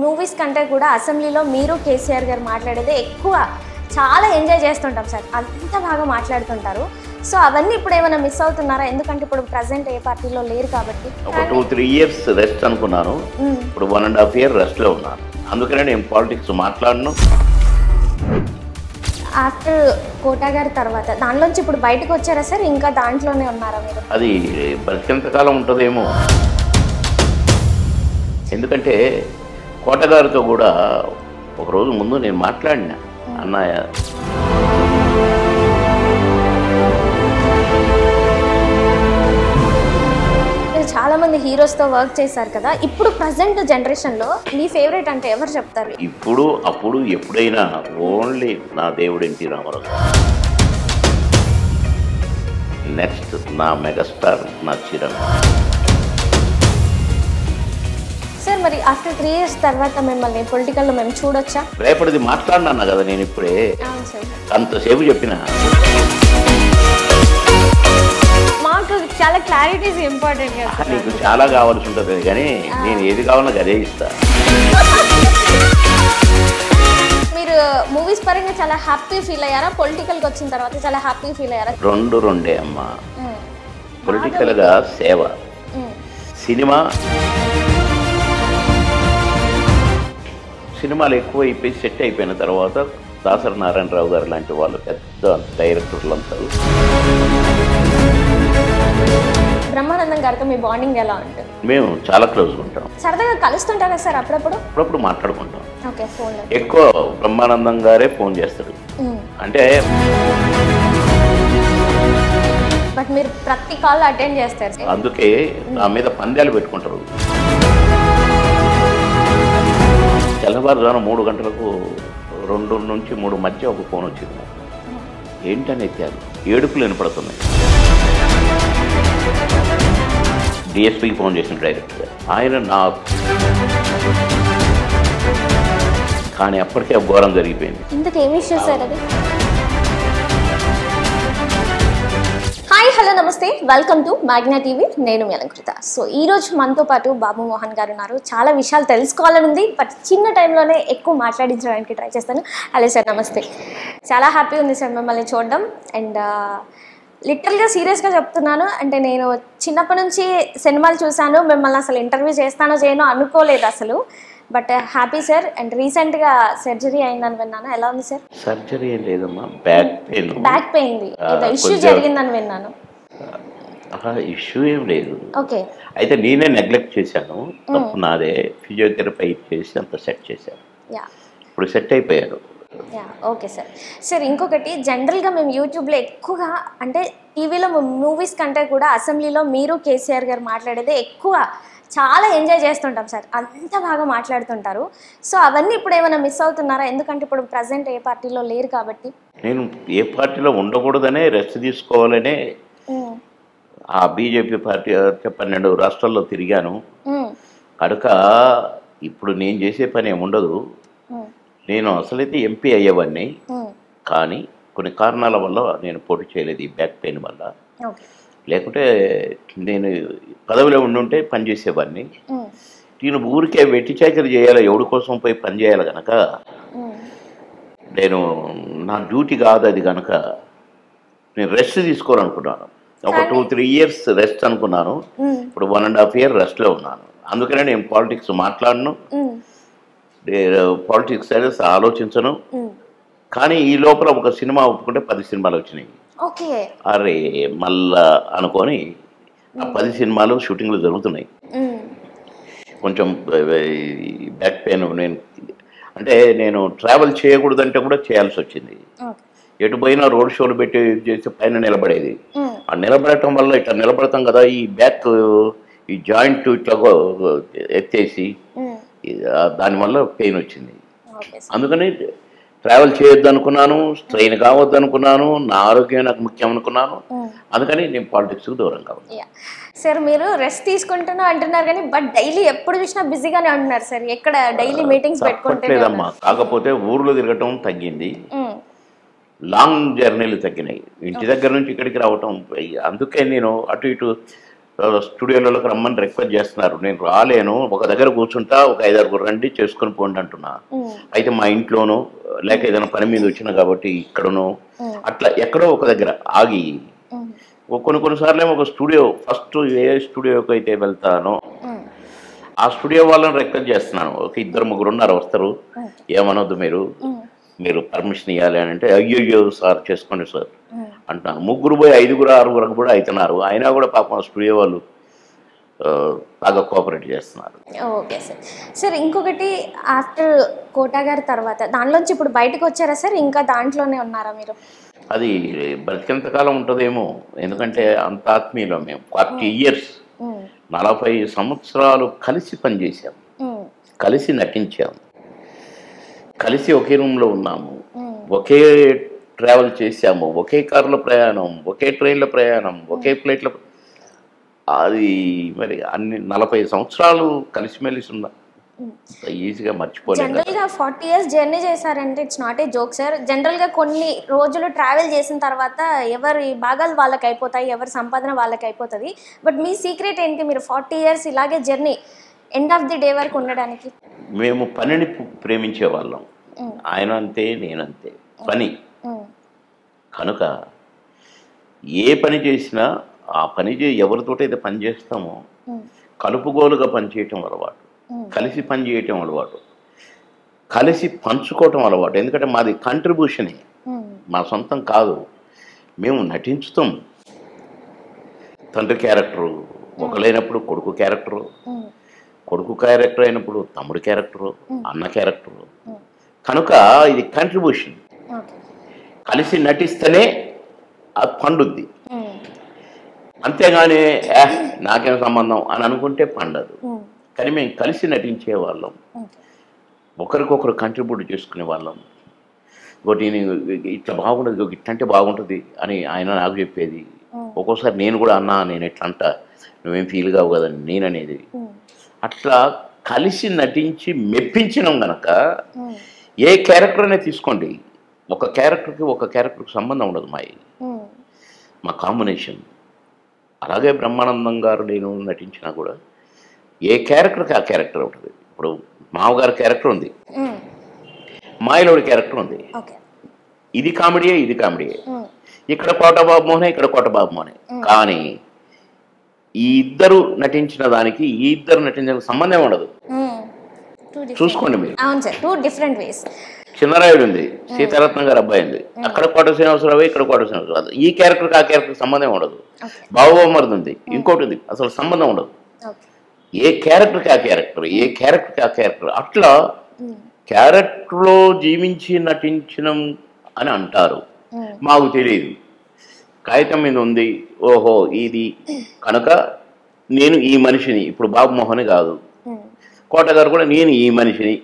Movies కంటే కూడా అసెంబ్లీలో మీరు కేసీఆర్ గారు మాట్లాడేదే ఎక్కువ చాలా ఎంజాయ్ చేస్తుంటాం సార్. అంత బాగా మాట్లాడుతుంటారు. సో అవన్నీ ఇప్పుడు ఏమైనా మిస్ అవుతున్నారా? ఎందుకంటే ఇప్పుడు ప్రజెంట్ ఏ పార్టీలో లేరు కాబట్టి. ఒక 2-3 years రెస్ట్ అనుకున్నాను. ఇప్పుడు 1.5 year రెస్ట్లో ఉన్నాను. అందుకనే నేను పాలిటిక్స్ మాట్లాడను. ఆఫ్టర్ కోటా గారి తర్వాత దానిలోంచి ఇప్పుడు బయటకు వచ్చారా సార్? ఇంకా దాంట్లోనే ఉన్నారా మీరు? అది బతికినంతకాలం ఉంటుందేమో. ఎందుకంటే కోటగారితో కూడా ఒకరోజు ముందు నేను మాట్లాడిన, అన్నయ్య చాలా మంది హీరోస్తో వర్క్ చేశారు కదా, ఇప్పుడు ప్రజెంట్ జనరేషన్లో మీ ఫేవరెట్ అంటే ఎవరు చెప్తారు? ఇప్పుడు అప్పుడు ఎప్పుడైనా ఓన్లీ నా దేవుడు ఎన్టీ రామారావు. నెక్స్ట్ నా మెగాస్టార్ నా చిరంజీవి. సార్ మరి ఆఫ్టర్ 3 years తర్వాత మిమ్మల్ని పొలిటికల్లో మేము చూడొచ్చా? రేపటిది మాట్లాడినా కదా నేను ఇప్పుడే. అవును సార్. అంతసేపు చెప్పిన మాకు చాలా క్లారిటీస్ ఇంపార్టెంట్ కదా. నీకు చాలా కావాల్సి ఉంటుంది కానీ నేను ఏది కావాలో అదే ఇస్తా. మీరు మూవీస్ పరంగా చాలా హ్యాపీ ఫీల్ అయ్యారా? పొలిటికల్కి వచ్చిన తర్వాత చాలా హ్యాపీ ఫీల్ అయ్యారా? రెండే అమ్మా. పొలిటికల్గా సేవ, సినిమాలు ఎక్కువ అయిపోయి సెట్ అయిపోయిన తర్వాత దాసరి నారాయణరావు గారు లాంటి వాళ్ళు పెద్ద డైరెక్టర్లు అంటారు. బ్రహ్మానందం గారితో మీ బాండింగ్ ఎలా ఉంటుంది? మేము చాలా క్లోజ్గా ఉంటాం. సరదాగా కలుస్తుంటారా సార్? అప్పుడప్పుడు మాట్లాడుకుంటాం. ఓకే, ఫోన్ ఎక్కువ బ్రహ్మానందం గారే ఫోన్ చేస్తారు. అంటే బట్ మీరు ప్రతి కాల్ అటెండ్ చేస్తారు. అందుకే నా మీద పందాలు పెట్టుకుంటారు. తెల్లవారుజాము 3 గంటలకు 2 నుంచి 3 మధ్య ఒక ఫోన్ వచ్చింది నాకు. ఏంటని ఎత్తాను, ఏడుపులు వినపడుతున్నాయి. డిఎస్పీకి ఫోన్ చేసిన డైరెక్ట్గా ఆయన నాకు, కానీ అప్పటికే ఘోరం జరిగిపోయింది. ఇంతకు ఏమి ఇష్యూ సార్ అది? హాయ్, హలో, నమస్తే, వెల్కమ్ టు మ్యాగ్నా టీవీ. నేను మీ అలంకృత. సో ఈరోజు మనతో పాటు బాబు మోహన్ గారు ఉన్నారు. చాలా విషయాలు తెలుసుకోవాలని ఉంది, బట్ చిన్న టైంలోనే ఎక్కువ మాట్లాడించడానికి ట్రై చేస్తాను. హలో సార్, నమస్తే. చాలా హ్యాపీ ఉంది సార్ మిమ్మల్ని చూడడం. అండ్ లిటరల్గా సీరియస్గా చెప్తున్నాను, అంటే నేను చిన్నప్పటి నుంచి సినిమాలు చూశాను. మిమ్మల్ని అసలు ఇంటర్వ్యూ చేస్తానో చేయనో అనుకోలేదు అసలు. But happy sir. అండ్ రీసెంట్గా సర్జరీ అయిందని విన్నాను. ఎలా ఉంది సార్? సర్జరీ ఏం లేదమ్మా, బ్యాక్ పెయిన్ ఏదో ఇష్యూ జరిగిందని విన్నాను. ఇష్యూ ఏం లేదు. ఓకే. అయితే నేనే నెగ్లెక్ట్ చేశాను, తప్పు నాదే. ఫిజియోథెరపీ చేసి అంత సెట్ చేశాను. ఇప్పుడు సెట్ అయిపోయారు. Okay sir. సార్ ఇంకొకటి, జనరల్గా మేము యూట్యూబ్లో ఎక్కువగా, అంటే టీవీలో మూవీస్ కంటే కూడా అసెంబ్లీలో మీరు కేసీఆర్ గారు మాట్లాడేదే ఎక్కువ చాలా ఎంజాయ్ చేస్తుంటాం సార్. అంత బాగా మాట్లాడుతుంటారు. సో అవన్నీ ఇప్పుడు ఏమైనా మిస్ అవుతున్నారా? ఎందుకంటే ఇప్పుడు ప్రజెంట్ ఏ పార్టీలో లేరు కాబట్టి. నేను ఏ పార్టీలో ఉండకూడదనే రెస్ట్ తీసుకోవాలనే ఆ బీజేపీ పార్టీ 12 రాష్ట్రాల్లో తిరిగాను. కనుక ఇప్పుడు నేను చేసే పని ఏమి ఉండదు. నేను అసలైతే ఎంపీ అయ్యేవాడిని, కానీ కొన్ని కారణాల వల్ల నేను పోటీ చేయలేదు ఈ బ్యాక్ పెయిన్ వల్ల. లేకుంటే నేను పదవిలో ఉండుంటే పనిచేసేవాడిని. నేను ఊరికే వెట్టి చాకరీ చేయాలి, ఎవరి కోసం పోయి పని చేయాలి కనుక నేను నా డ్యూటీ కాదు అది కనుక నేను రెస్ట్ తీసుకోవాలనుకున్నాను. ఒక 2-3 years రెస్ట్ అనుకున్నాను. ఇప్పుడు 1.5 year రెస్ట్లో ఉన్నాను. అందుకనే నేను పాలిటిక్స్ మాట్లాడను, పాలిటిక్స్ అనేది ఆలోచించను. కానీ ఈ లోపల ఒక సినిమా ఒప్పుకుంటే 10 సినిమాలు వచ్చినాయి. అరే మళ్ళా అనుకొని ఆ 10 సినిమాలు షూటింగ్లు జరుగుతున్నాయి. కొంచెం బ్యాక్ పెయిన్, నేను ట్రావెల్ చేయకూడదంటే కూడా చేయాల్సి వచ్చింది. ఎటు పోయినా రోడ్ షోలు పెట్టి చేసి పైన నిలబడేది. ఆ నిలబడటం వల్ల ఇట్లా నిలబడతాం కదా, ఈ బ్యాక్ ఈ జాయింట్ ఇట్లా ఎత్తేసి దానివల్ల పెయిన్ వచ్చింది. అందుకని ట్రావెల్ చేయొద్దు అనుకున్నాను, స్ట్రెయిన్ కావద్దు అనుకున్నాను, నా ఆరోగ్యం నాకు ముఖ్యం అనుకున్నాను. అందుకని నేను పాలిటిక్స్కి దూరంగా ఉన్నాను. సార్ మీరు రెస్ట్ తీసుకుంటున్నా అంటున్నారు కానీ బట్ డైలీ ఎప్పుడు చూసినా బిజీగానే ఉంటున్నారు సార్. ఎక్కడ డైలీ మీటింగ్స్ పెట్టుకుంటలేదమ్మా. కాకపోతే ఊర్లో తిరగటం తగ్గింది, లాంగ్ జర్నీలు తగ్గినాయి, ఇంటి దగ్గర నుంచి ఇక్కడికి రావటం. అందుకే నేను అటు ఇటు స్టూడియోలోకి రమ్మని రిక్వెస్ట్ చేస్తున్నారు. నేను రాలేను, ఒక దగ్గర కూర్చుంటా, ఒక 5-6 రండి చేసుకొని పోండి అంటున్నా. అయితే మా ఇంట్లోనూ లేక ఏదైనా పని మీద వచ్చినా కాబట్టి ఇక్కడనో అట్లా ఎక్కడో ఒక దగ్గర ఆగి కొన్నిసార్లు ఏమో ఒక స్టూడియో ఫస్ట్ ఏ స్టూడియోకి అయితే వెళ్తానో ఆ స్టూడియో వాళ్ళని రిక్వెస్ట్ చేస్తున్నాను. ఒక 2-3 ఉన్నారు, వస్తారు, ఏమనొద్దు మీరు పర్మిషన్ ఇవ్వాలి అని అంటే, అయ్యో సార్ చేసుకోండి సార్ అంటున్నాను. 3 పోయి 5-6 కూడా అవుతున్నారు. అయినా కూడా పాపం స్టూడియో వాళ్ళు బాగా కోఆపరేట్ చేస్తున్నారు. Okay sir. సార్ ఇంకొకటి, ఆఫ్టర్ కోటా గారి తర్వాత దానిలోంచి ఇప్పుడు బయటకు వచ్చారా సార్, ఇంకా దాంట్లోనే ఉన్నారా మీరు? అది బ్రతికినంత కాలం ఉంటుందేమో, ఎందుకంటే అంత ఆత్మీయులం మేము. 40 ఇయర్స్ 40 సంవత్సరాలు కలిసి పనిచేసాము, కలిసి నటించాము, కలిసి ఒకే రూమ్లో ఉన్నాము, ఒకే ట్రావెల్ చేసాము, ఒకే కారులో ప్రయాణం, ఒకే ట్రైన్లో ప్రయాణం, ఒకే ఫ్లైట్లో. అది మరి అన్ని 40 సంవత్సరాలు కలిసిమెలిసి ఉన్నాం, ఈజీగా మర్చిపోలేదు. జనరల్గా 40 ఇయర్స్ జర్నీ చేశారంటే it's not a joke sir. జనరల్గా కొన్ని రోజులు ట్రావెల్ చేసిన తర్వాత ఎవరి భాగాలు వాళ్ళకి అయిపోతాయి, ఎవరి సంపాదన వాళ్ళకి అయిపోతుంది. బట్ మీ సీక్రెట్ ఏంటి, మీరు 40 ఇయర్స్ ఇలాగే journey end of the day వరకు ఉండడానికి? మేము పనిని ప్రేమించే వాళ్ళం, ఆయన అంతే నేనంతే. పని కనుక ఏ పని చేసినా ఆ పని ఎవరితోటైతే పని చేస్తామో కలుపుగోలుగా పనిచేయటం అలవాటు, కలిసి పనిచేయటం అలవాటు, కలిసి పంచుకోవటం అలవాటు. ఎందుకంటే మాది కంట్రిబ్యూషనే, మా సొంతం కాదు. మేము నటించుతాం. తండ్రి క్యారెక్టరు ఒకలైనప్పుడు కొడుకు క్యారెక్టరు, కొడుకు క్యారెక్టర్ అయినప్పుడు తమ్ముడు క్యారెక్టరు, అన్న క్యారెక్టరు. కనుక ఇది కంట్రిబ్యూషన్. కలిసి నటిస్తేనే అది పండుద్ది, అంతేగాని నాకేం సంబంధం అని అనుకుంటే పండదు. కానీ మేము కలిసి నటించే వాళ్ళం, ఒకరికొకరు కంట్రిబ్యూట్ చేసుకునే వాళ్ళం. ఒకటి ఇట్లా బాగుంటుంది, ఇట్లంటే బాగుంటుంది అని ఆయన నాకు చెప్పేది. ఒక్కోసారి నేను కూడా అన్నా నేను ఎట్లా అంటా, నువ్వేం ఫీల్ కావు కదని నేను అనేది. అట్లా కలిసి నటించి మెప్పించినాం గనక ఏ క్యారెక్టర్ అనేది తీసుకోండి, ఒక క్యారెక్టర్కి సంబంధం ఉండదు. మా కాంబినేషన్. అలాగే బ్రహ్మానందం గారు నేను నటించినా కూడా ఏ క్యారెక్టర్కి ఆ క్యారెక్టర్ ఉంటుంది. ఇప్పుడు మామగారి క్యారెక్టర్ ఉంది, మాయలోడి క్యారెక్టర్ ఉంది, ఇది కామెడీయే, ఇది కామెడీయే. ఇక్కడ కోటబాబు మోహనే, ఇక్కడ కోటబాబు మోహనే. కానీ ఈ ఇద్దరు నటించిన దానికి ఈ ఇద్దరు నటించిన సంబంధం ఉండదు. చూసుకోండి మీరు. అవును సార్, 2 డిఫరెంట్ వేస్. చిన్నరాయుడు ఉంది, సీతారత్నం గారు అబ్బాయి ఉంది, అక్కడ కోట శ్రీనివాసరావు, ఇక్కడ కోట శ్రీనివాసరావు. ఈ క్యారెక్టర్కి ఆ క్యారెక్టర్ సంబంధం ఉండదు. బాబుమరిది ఉంది, ఇంకోటి ఉంది, అసలు సంబంధం ఉండదు. ఏ క్యారెక్టర్కి ఆ క్యారెక్టర్, ఏ క్యారెక్టర్కి ఆ క్యారెక్టర్. అట్లా క్యారెక్టర్లో జీవించి నటించడం అని అంటారు, మాకు తెలియదు. కాగితం మీద ఉంది, ఓహో ఇది కనుక నేను ఈ మనిషిని, ఇప్పుడు బాబు మోహన్ కాదు, కోట గారు కూడా నేను ఈ మనిషిని,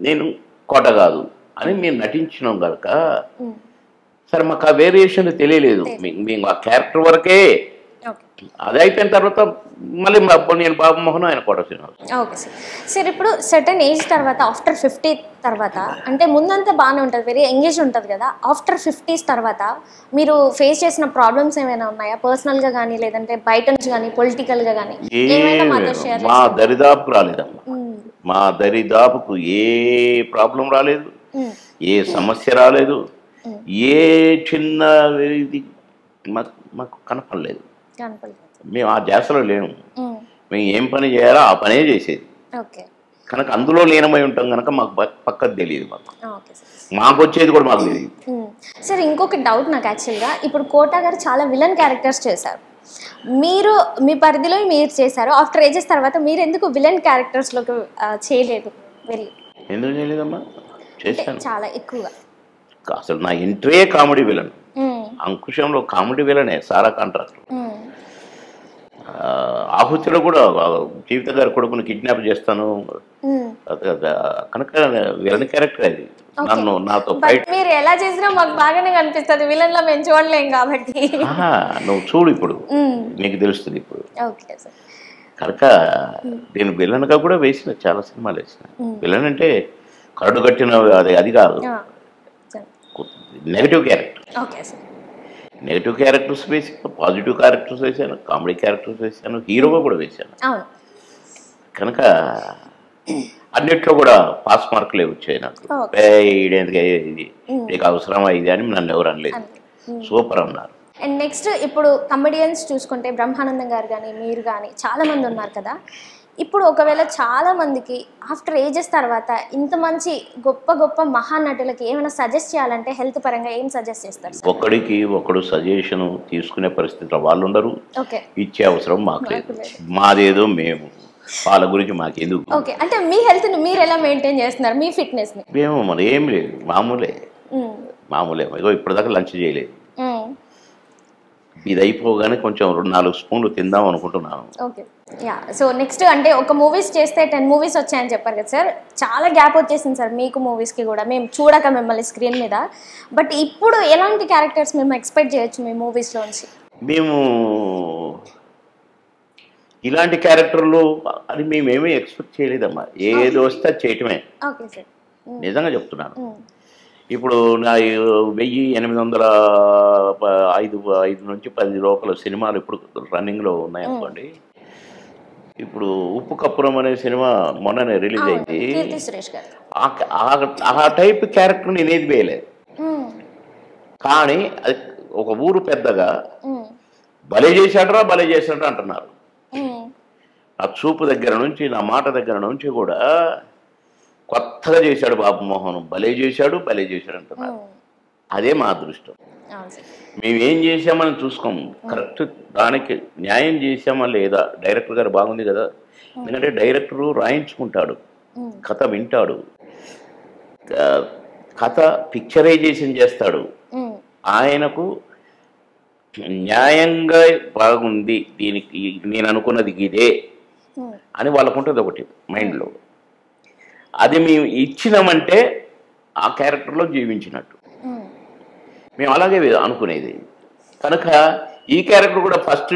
నేను కోట కాదు అని మేము నటించినాం కనుక సరే మాకు ఆ వేరియేషన్ తెలియలేదు. మేము ఆ క్యారెక్టర్ వరకే, అది అయిపోయిన తర్వాత మళ్ళీ నేను బాబు మోహన్, ఆయన Kota Srinivas. Okay sir. Sir ఇప్పుడు సర్టన్ ఏజ్ తర్వాత, ఆఫ్టర్ 50 తర్వాత, అంటే ముందంతా బాగానే ఉంటుంది, వెరీ ఎంగేజ్ ఉంటుంది కదా, ఆఫ్టర్ 50s తర్వాత మీరు ఫేస్ చేసిన ప్రాబ్లమ్స్ ఏమైనా ఉన్నాయా, పర్సనల్గా కానీ లేదంటే బయట నుంచి కానీ పొలిటికల్గా కానీ? మా దరిదాపు రాలేదమ్మా, మా దరిదాపుకు ఏ ప్రాబ్లం రాలేదు, ఏ సమస్య రాలేదు, ఏ చిన్న ఇది మాకు కనపడలేదు. మేము ఆ ధ్యాసలో లేము. మేము ఏం పని చేయాలో ఆ పనే చేసేది కనుక అందులో లీనమై ఉంటాం కనుక మాకు పక్కకు తెలియదు. మాకు వచ్చేది కూడా మాకు తెలియదు. సార్ ఇంకొక డౌట్ నాకు యాక్చువల్గా, ఇప్పుడు కోటా గారు చాలా విలన్ క్యారెక్టర్స్ చేశారు, మీరు మీ పరిధిలో మీరు చేశారు. ఆఫ్టర్ ఏజెస్ తర్వాత మీరు ఎందుకు విలన్ క్యారెక్టర్స్లోకి చేయలేదు? వెళ్ళి ఎందుకు చేయలేదమ్మా? చేశాను చాలా ఎక్కువగా. అసలు నా ఎంట్రీ కామెడీ విలన్, అంకుశంలో కామెడీ విలనే, సారా కాంట్రాక్టర్. ఆహుతిలో కూడా జీవిత గారి కొడుకుని కిడ్నాప్ చేస్తాను కనుక విలన్ క్యారెక్టర్ అది. నన్ను నాతో మీరు ఎలా చేసినా మాకు బాగానే కనిపిస్తుంది, విలన్ లా మేము చూడలేం కాబట్టి. నువ్వు చూడు, ఇప్పుడు నీకు తెలుస్తుంది. ఇప్పుడు కనుక నేను విలన్గా కూడా వేసిన, చాలా సినిమాలు వేసిన. విలన్ అంటే కరడు కట్టిన అది కాదు, నెగటివ్ క్యారెక్టర్. నెగిటివ్ క్యారెక్టర్స్ వేసాను, పాజిటివ్ క్యారెక్టర్స్ వేసాను, కామెడీ క్యారెక్టర్స్ వేసాను, హీరోగా కూడా వేశాను. కనుక అన్నిట్లో కూడా పాస్ మార్కులే వచ్చాయి నాకు. ఇదేందుకు ఇది, నీకు అవసరమా ఇది అని నన్ను ఎవరు అనలేదు, సూపర్ అన్నారు. అండ్ నెక్స్ట్ ఇప్పుడు కమెడియన్స్ చూసుకుంటే బ్రహ్మానందం గారు కానీ మీరు కానీ చాలామంది ఉన్నారు కదా. ఇప్పుడు ఒకవేళ చాలామందికి ఆఫ్టర్ ఏజెస్ తర్వాత ఇంత మంచి గొప్ప గొప్ప మహానటులకి ఏమైనా సజెస్ట్ చేయాలంటే హెల్త్ పరంగా ఏం సజెస్ట్ చేస్తారు? ఒకడికి ఒకడు సజెషన్ తీసుకునే పరిస్థితిలో వాళ్ళు ఉండరు, ఇచ్చే అవసరం మాకు లేదు. మాదేదో మేము, వాళ్ళ గురించి మాకెందుకు. ఓకే, అంటే మీ హెల్త్ని మీరు ఎలా మెయింటైన్ చేస్తున్నారు, మీ ఫిట్నెస్ని? మేము మరి ఏం లేదు, మామూలే. ఇగో ఇప్పటిదాకా లంచ్ చేయలేదు, ఇది అయిపోగానే కొంచెం 2-4 స్పూన్లు తిందాం అనుకుంటున్నాను. Okay, yeah. సో నెక్స్ట్ అంటే ఒక మూవీస్ చేస్తే 10 మూవీస్ వచ్చాయని చెప్పారు కదా సార్. చాలా గ్యాప్ వచ్చేసింది సార్ మీకు మూవీస్కి కూడా, మేము చూడక మిమ్మల్ని స్క్రీన్ మీద. బట్ ఇప్పుడు ఎలాంటి క్యారెక్టర్స్ మేము ఎక్స్పెక్ట్ చేయొచ్చు మీ మూవీస్లోంచి? మేము ఇలాంటి క్యారెక్టర్లు అని మేమేమీ ఎక్స్పెక్ట్ చేయలేదమ్మా, ఏది వస్తే చేయటమే. ఓకే సార్, నిజంగా చెప్తున్నాను. ఇప్పుడు నా 1805 నుంచి 10 లోపల సినిమాలు ఇప్పుడు రన్నింగ్లో ఉన్నాయనుకోండి. ఇప్పుడు ఉప్పు కప్పురం అనే సినిమా మొన్ననే రిలీజ్ అయింది. ఆ టైప్ క్యారెక్టర్ నేను ఏది వేయలేదు, కానీ అది ఒక ఊరు పెద్దగా భలే చేశాడరా భలే చేశాడరా అంటున్నారు. నా చూపు దగ్గర నుంచి, నా మాట దగ్గర నుంచి కూడా కొత్తగా చేశాడు బాబు మోహన్, భలే చేశాడు అంటున్నారు. అదే మా అదృష్టం. మేమేం చేసామని చూసుకోము, కరెక్ట్ దానికి న్యాయం చేసామా లేదా. డైరెక్టర్ గారు బాగుంది కదా, ఎందుకంటే డైరెక్టరు రాయించుకుంటాడు, కథ వింటాడు, కథ పిక్చరైజేషన్ చేస్తాడు. ఆయనకు న్యాయంగా బాగుంది, దీనికి నేను అనుకున్నది ఇదే అని వాళ్ళకు ఉంటుంది ఒకటి మైండ్లో. అది మేము ఇచ్చినామంటే ఆ క్యారెక్టర్లో జీవించినట్టు మేము అలాగే అనుకునేది. కనుక ఈ క్యారెక్టర్ కూడా ఫస్ట్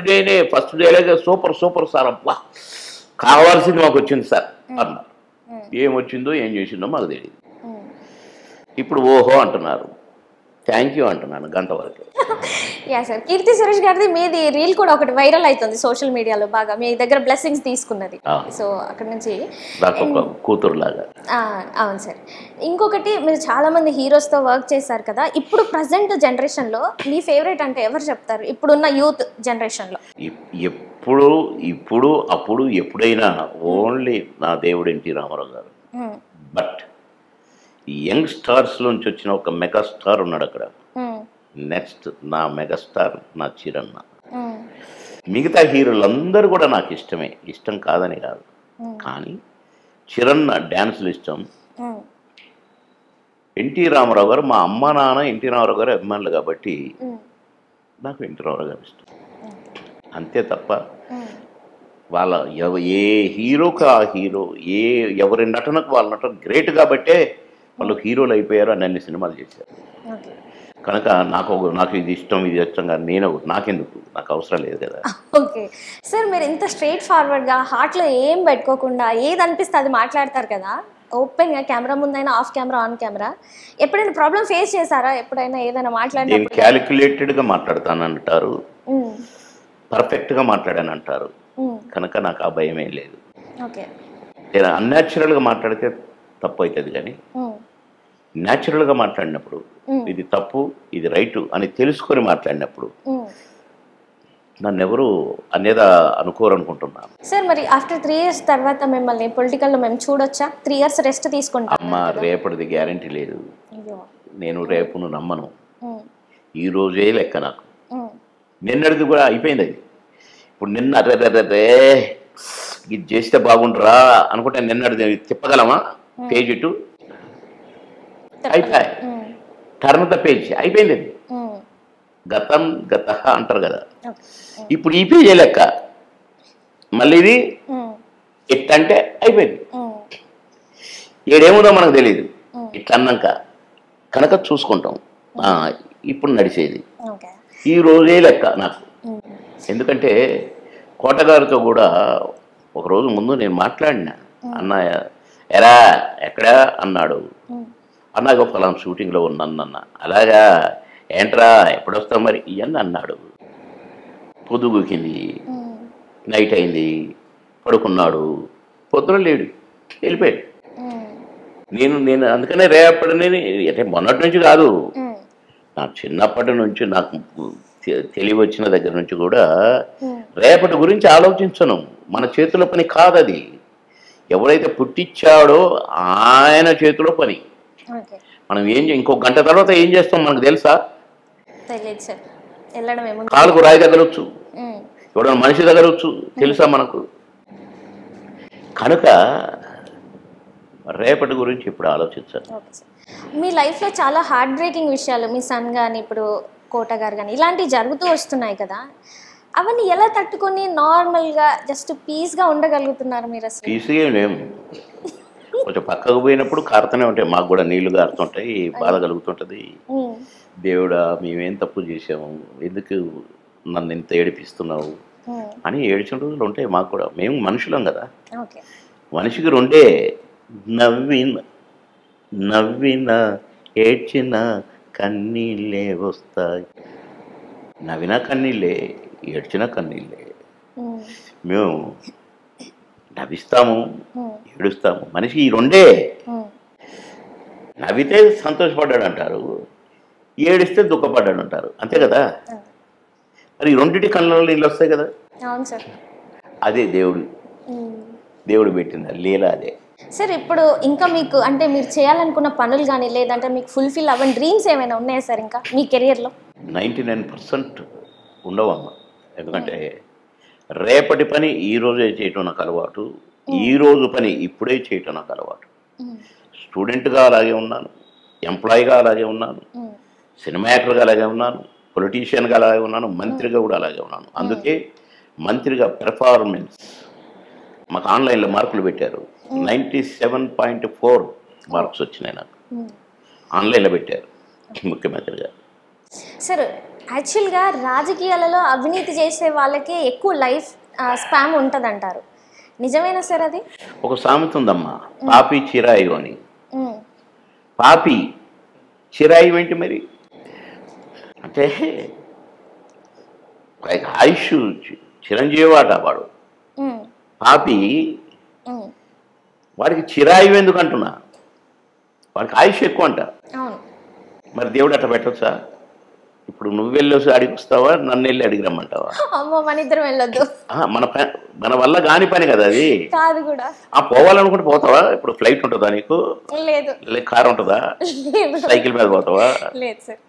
డేలాగే సూపర్ సార్, అబ్బా కావాల్సింది మాకు వచ్చింది సార్ అన్నారు. ఏం వచ్చిందో ఏం చేసిందో మాకు తెలియదు. ఇప్పుడు ఓహో అంటున్నారు, థ్యాంక్ యూ అంటున్నాను గంట వరకు. యా సార్, కీర్తి సురేష్ గారిది మీది రీల్ కూడా ఒకటి వైరల్ అవుతుంది సోషల్ మీడియాలో బాగా, మీ దగ్గర బ్లెస్సింగ్స్ తీసుకున్నది. సో అక్కడ నుంచి కూతురులాగా. అవును సార్. ఇంకొకటి, మీరు చాలా మంది హీరోస్తో వర్క్ చేశారు కదా, ఇప్పుడు ప్రజెంట్ జనరేషన్లో మీ ఫేవరెట్ అంటే ఎవరు చెప్తారు ఇప్పుడున్న యూత్ జనరేషన్లో? ఇప్పుడు అప్పుడు ఎప్పుడైనా ఓన్లీ నా దేవుడు ఎన్టీ రామారావు గారు. బట్ యంగ్ స్టార్స్లోంచి వచ్చిన ఒక మెగాస్టార్ ఉన్నాడు అక్కడ. నెక్స్ట్ నా మెగాస్టార్ నా చిరన్న. మిగతా హీరోలందరూ కూడా నాకు ఇష్టమే, ఇష్టం కాదని కాదు, కానీ చిరన్న డ్యాన్సులు ఇష్టం. ఎన్టీ రామారావు గారు, మా అమ్మ నాన్న ఎన్టీ రామారావు గారు అభిమానులు కాబట్టి నాకు ఎన్టీ రామారావు గారు ఇష్టం, అంతే తప్ప వాళ్ళ ఏ హీరోకి ఆ హీరో, ఎవరి నటనకు వాళ్ళ నటన గ్రేట్ కాబట్టే వాళ్ళు హీరోలు అయిపోయారు అని అన్ని సినిమాలు చేశారు. కనుక నాకు ఇది ఇష్టం ఇది ఇష్టం కానీ నాకెందుకు, నాకు అవసరం లేదు కదా. ఓకే సార్, మీరు ఇంత స్ట్రైట్ ఫార్వర్డ్గా హార్ట్లో ఏం పెట్టుకోకుండా ఏది అనిపిస్తే అది మాట్లాడతారు కదా, ఓపెన్గా, కెమెరా ముందైనా, ఆఫ్ కెమెరా, ఆన్ కెమెరా. ఎప్పుడైనా ప్రాబ్లం ఫేస్ చేశారా? ఎప్పుడైనా ఏదైనా మాట్లాడినప్పుడు? క్యాలిక్యులేటెడ్గా మాట్లాడతానంటారు, పర్ఫెక్ట్గా మాట్లాడానంటారు, కనుక నాకు ఆ భయం ఏం లేదు. ఓకే, అన్యాచురల్గా మాట్లాడితే తప్పు అవుతుంది, కానీ న్యాచురల్గా మాట్లాడినప్పుడు ఇది తప్పు ఇది రైటు అని తెలుసుకొని మాట్లాడినప్పుడు నన్ను ఎవరు అన్యదా అనుకోరు అనుకుంటున్నాను. సార్, మరి ఆఫ్టర్ 3 years తర్వాత మిమ్మల్ని పొలిటికల్లో మేము చూడొచ్చా? 3 years రెస్ట్ తీసుకుంటాం. అమ్మ, రేపటిది గ్యారంటీ లేదు. నేను రేపును నమ్మను, ఈ రోజే లెక్క నాకు. నిన్నటిది కూడా అయిపోయింది. అది ఇప్పుడు నిన్న ఇది చేస్తే బాగుంటురా అనుకుంటే నిన్నటిది తిప్పగలమా? పేజ్ ఇటు అయిపోయి టర్న్ ద పేజ్ అయిపోయింది. అది గతం గత అంటారు కదా, ఇప్పుడు ఈ పేజీ లెక్క. మళ్ళీ ఇది ఇట్లంటే అయిపోయింది, ఏడేముందో మనకు తెలియదు ఇట్లా అన్నాక. కనుక చూసుకుంటాం ఇప్పుడు నడిచేది ఈ రోజే లెక్క నాకు. ఎందుకంటే కోటగారితో కూడా ఒకరోజు ముందు నేను మాట్లాడినా, అన్నయ్య ఎరా ఎక్కడా అన్నాడు. అన్నాక ఫలానా షూటింగ్లో ఉన్నాను అన్న. అలాగా ఏంట్రా ఎప్పుడు వస్తావు మరి ఇవన్నీ అన్నాడు. పొద్దుగుకింది, నైట్ అయింది, పడుకున్నాడు, పొద్దున లేడు, వెళ్ళిపోయాడు. నేను అందుకనే రేపటి అంటే మొన్నటి నుంచి కాదు, నా చిన్నప్పటి నుంచి నాకు తెలివి వచ్చిన దగ్గర నుంచి కూడా రేపటి గురించి ఆలోచించను. మన చేతిలో పని కాదది. ఎవరైతే పుట్టించాడో ఆయన చేతిలో పని. మనం ఇంకో గంట తర్వాత ఏం చేస్తాం మనకు తెలుసా? కాలుకు రాయి తగలొచ్చు, ఎవడన్నా మనిషి తగలొచ్చు, తెలుసా మనకు? కనుక రేపటి గురించి ఇప్పుడు ఆలోచించాలి. మీ లైఫ్లో చాలా హార్ట్ బ్రేకింగ్ విషయాలు, మీ సన్ కానీ ఇప్పుడు కోట గారు కానీ ఇలాంటివి జరుగుతూ వస్తున్నాయి కదా, అవన్నీ ఎలా తట్టుకొని నార్మల్గా జస్ట్ పీస్గా ఉండగలుగుతున్నారు మీరు? అసలు పీస్గా లేము, కొంచెం పక్కకు పోయినప్పుడు కారుతూనే ఉంటాయి, మాకు కూడా నీళ్లు కారుతుంటాయి, బాధ కలుగుతుంటుంది. దేవుడా మేమేం తప్పు చేసాము, ఎందుకు నన్ను ఇంత ఏడిపిస్తున్నావు అని ఏడ్చిన రోజులు ఉంటాయి మాకు కూడా. మేము మనుషులం కదా. మనిషికి రెండే, నవ్విన ఏడ్చిన కన్నీళ్ళే వస్తాయి. నవ్వినా కన్నీళ్ళే, ఏడ్చిన కన్నీళ్ళే. మేము నవ్విస్తాము, ఏడుస్తాము. మనిషి ఈ రెండే. నవ్వితే సంతోషపడ్డాడు అంటారు, ఏడిస్తే దుఃఖపడ్డాడు అంటారు, అంతే కదా. మరి ఈ రెండింటి కళ్ళలో నీళ్ళు వస్తాయి కదా. అదే దేవుడు పెట్టింది లీల. అదే సార్. ఇప్పుడు ఇంకా మీకు అంటే మీరు చేయాలనుకున్న పనులు కానీ లేదంటే మీకు ఫుల్ఫిల్ అవ్వని డ్రీమ్స్ ఏమైనా ఉన్నాయా సార్ ఇంకా మీ కెరియర్లో? 99% ఉండవమ్మా. ఎందుకంటే రేపటి పని ఈ రోజే చేయటం నాకు అలవాటు, ఈ రోజు పని ఇప్పుడే చేయటం నాకు అలవాటు. స్టూడెంట్గా అలాగే ఉన్నాను, ఎంప్లాయీగా అలాగే ఉన్నాను, సినిమా యాక్టర్గా అలాగే ఉన్నాను, పొలిటీషియన్గా అలాగే ఉన్నాను, మంత్రిగా కూడా అలాగే ఉన్నాను. అందుకే మంత్రిగా పెర్ఫార్మెన్స్ మాకు ఆన్లైన్లో మార్కులు పెట్టారు. 97.4 మార్క్స్ వచ్చినాయి నాకు, ఆన్లైన్లో పెట్టారు ముఖ్యమంత్రిగా. సార్ యాక్చువల్గా రాజకీయాలలో అవినీతి చేసే వాళ్ళకే ఎక్కువ లైఫ్ స్పామ్ ఉంటుంది అంటారు, నిజమేనా సార్? అది ఒక సామెత ఉందమ్మా, పాపి చిరాయి అని. పాపి చిరాయి ఏంటి మరి అంటే ఆయుష్ చిరంజీవి ఆట వాడు. పాపి వాడికి చిరాయి ఎందుకు అంటున్నా, వాడికి ఆయుష్ ఎక్కువ అంట. మరి దేవుడు అట్లా పెట్టొచ్చా? ఇప్పుడు నువ్వు వెళ్ళొచ్చు అడిగి వస్తావా, నన్ను వెళ్ళి అడిగి రమ్మంటావా? మన ఇద్దరం వెళ్ళొద్దు, మన వల్ల కాని పని కదా అది. కాదు కూడా. పోవాలనుకుంటే పోతావా? ఇప్పుడు ఫ్లైట్ ఉంటుందా నీకు? లేదు. కార్ ఉంటుందా? సైకిల్ మీద పోతావా? లేదు సార్.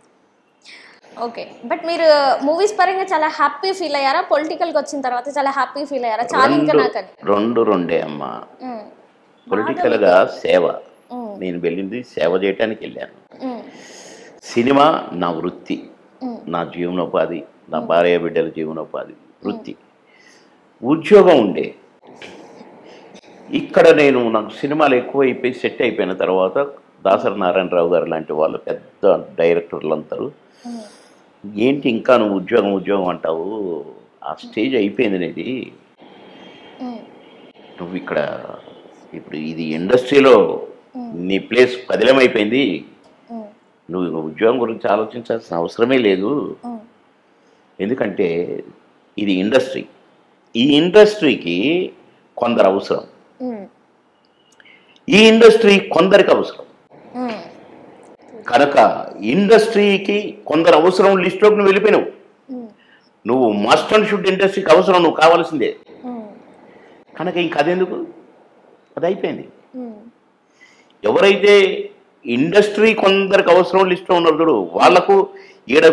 ఓకే, బట్ మీరు మూవీస్ పరంగా చాలా హ్యాపీ ఫీల్ అయ్యారా? పొలిటికల్కి వచ్చిన తర్వాత చాలా హ్యాపీ ఫీల్ అయ్యారా? చాలా ఇంకా నాకని రెండే అమ్మా. పొలిటికల్గా సేవ, నేను వెళ్ళింది సేవ చేయటానికి వెళ్ళాను. సినిమా నా వృత్తి, నా జీవనోపాధి, నా భార్య బిడ్డల జీవనోపాధి, వృత్తి. ఉద్యోగం ఉండే ఇక్కడ నాకు సినిమాలు ఎక్కువైపోయి సెట్ అయిపోయిన తర్వాత దాసరి నారాయణరావు గారు లాంటి వాళ్ళు పెద్ద డైరెక్టర్లు అంటారు, ఏంటి ఇంకా నువ్వు ఉద్యోగం అంటావు, ఆ స్టేజ్ అయిపోయింది నీది, నువ్వు ఇక్కడ ఇప్పుడు ఇది ఇండస్ట్రీలో నీ ప్లేస్ పదిలమైపోయింది, నువ్వు ఉద్యోగం గురించి ఆలోచించాల్సిన అవసరమే లేదు. ఎందుకంటే ఇది ఇండస్ట్రీ, ఈ ఇండస్ట్రీకి కొందరు అవసరం, ఈ ఇండస్ట్రీ కొందరికి అవసరం. కనుక ఇండస్ట్రీకి కొందరు అవసరం లిస్టులోకి నువ్వు వెళ్ళిపోయినావు. నువ్వు మస్ట్ అండ్ షుడ్ ఇండస్ట్రీకి అవసరం, నువ్వు కావాల్సిందే. కనుక ఇంక అదెందుకు, అది అయిపోయింది. ఎవరైతే ఇండస్ట్రీ కొందరికి అవసరం లిస్టులో ఉన్నారు చూడు, వాళ్లకు ఈడ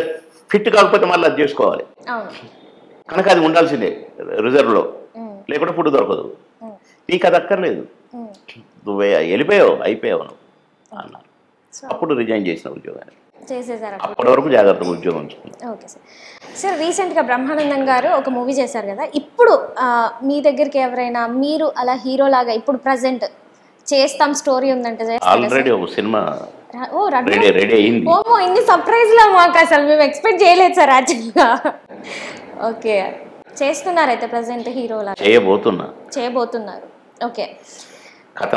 ఫిట్ కాకపోతే మళ్ళీ అది చేసుకోవాలి. కనుక అది ఉండాల్సిందే రిజర్వ్లో, లేకుంటే ఫుడ్ దొరకదు. నీకు అది అక్కర్లేదు, నువ్వు వెళ్ళిపోయావు, అయిపోయావు నువ్వు అన్నారు. అప్పుడు రిజైన్ చేసిన ఉద్యోగాన్ని చేసేసారు. అప్పటి వరకు జాగ్రత్తగా ఉద్యోగం ఉంచుకున్నాను. Okay sir. సార్ రీసెంట్గా బ్రహ్మానందం గారు ఒక మూవీ చేశారు కదా, ఇప్పుడు మీ దగ్గరికి ఎవరైనా మీరు అలా హీరోలాగా ఇప్పుడు ప్రజెంట్ చేస్తాం స్టోరీ ఉందంటే ఆల్రెడీ ఒక సినిమా రెడీ అయింది. ఓమో, ఇన్ని సర్ప్రైజ్లా మాకు అసలు మేము ఎక్స్పెక్ట్ చేయలేదు సార్ యాక్చువల్గా. ఓకే, చేస్తున్నారు అయితే ప్రజెంట్ హీరోలా? చేయబోతున్నారు. ఓకే, కథ